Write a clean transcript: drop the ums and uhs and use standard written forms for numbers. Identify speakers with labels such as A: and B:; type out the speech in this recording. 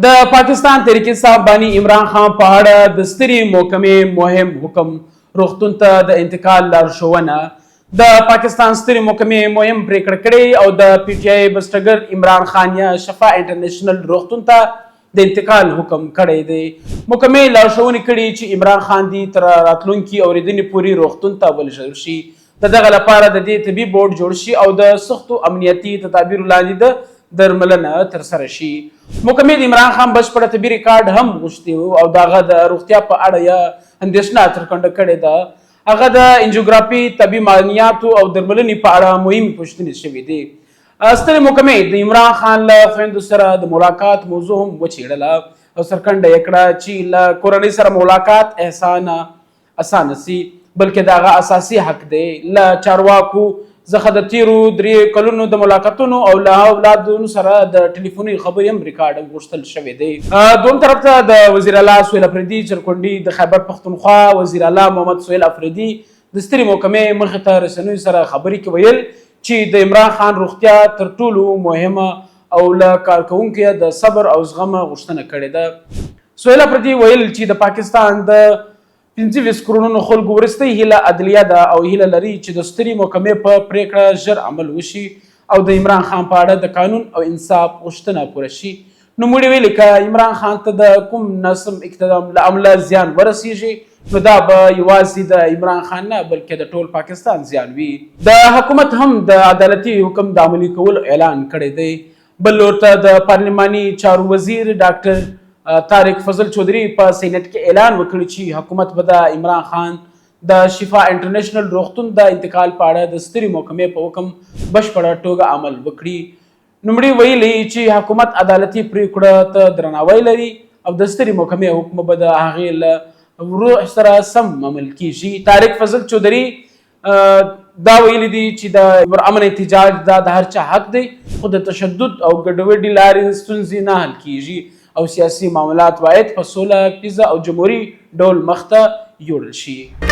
A: د پاکستان تحریک انصاف بانی عمران خان په اړه د سترې محکمې مهم حکم روغتون ته د انتقال لارښوونه د پاکستان سترې محکمې مهم پریکړه کړې او د پی ټی آی بسټګر عمران خان یا شفا انټرنیشنل روغتون ته د انتقال حکم کړی دی. محکمې لارښوونې کړي چې عمران خان دی تر راتلونکي اورېدنې پورې روغتون ته ولېږل شي. د دغه لپاره د دې طبي بورډ جوړ شي او د سختو امنیتي تدابیرو لاندې د درملنه ترسره شي. محکمې د عمران خان بشپړه طبي ریکارډ هم غوښتي وو او د هغه د روغتیا په اړه یې اندېښنه څرګنده کړې ده. هغه د انجیوګرافي، طبي معایناتو او درملنې په اړه مهمې پوښتنې شوې دي. سترې محکمې د عمران خان له خویندو سره د ملاقات موضوع هم وڅېړله او څرګنده یې کړه چې له کورنۍ سره ملاقات اسانه سي، بلکې د هغه اساسي حق دی. له چارواکو څخه د تیرو 3 کلونو د ملاقاتونو او له اولادونو سره د ټلیفوني خبرې هم ریکارډ غوښتل شوی دی. دویم طرف ته د وزیر اعلی سهیل افریدي چرکونډي د خیبر پښتونخوا وزیر اعلی محمد سهیل افریدي د سترې محکمې مخې ته رسنیو سره خبرې کې ویل چې د عمران خان روغتیا تر ټولو مهمه او له کارکوونکو د صبر او زغم غوښتنه کړې ده. سهیل افریدي ویل چې د پاکستان د 25 کروڑونو خلکو وروستۍ هیله عدلیه ده او هیله لري چې د سترې محکمې په پریکړه ژر عمل وشي او د عمران خان په اړه د قانون او انصاف غوښتنه پوره شي. نوموړي ویلي که عمران خان ته د کوم ناسم اقدام له امله زیان ورسیږي نو دا به یوازې د عمران خان نه بلکې د ټول پاکستان زیان وي. د حکومت هم د عدالتي حکم د عملي کولو اعلان کړی دی. بل لور ته د پارلماني چارو وزیر ډاکټر طارق فضل چودھری په سینټ کې اعلان وکړ چې حکومت به د عمران خان د شفا انټرنیشنل روغتون د انتقال په اړه د سترې محکمې په حکم بشپړه توګه عمل وکړي. نوموړي ویلي چې حکومت عدالتي پریکړه ته درناوی لري او د سترې محکمې حکم به د هغې له روح سره سم عمل کیږي. طارق فضل چودھری دا ویلي دي چې د امن احتجاج دا د هر چا حق دی خو د تشدد او ګډوډۍ لارې ستونزې نه حل کیږي او سیاسي معاملات باید په سوله، پیزه او جمهوري ډول مخته یوړل شي.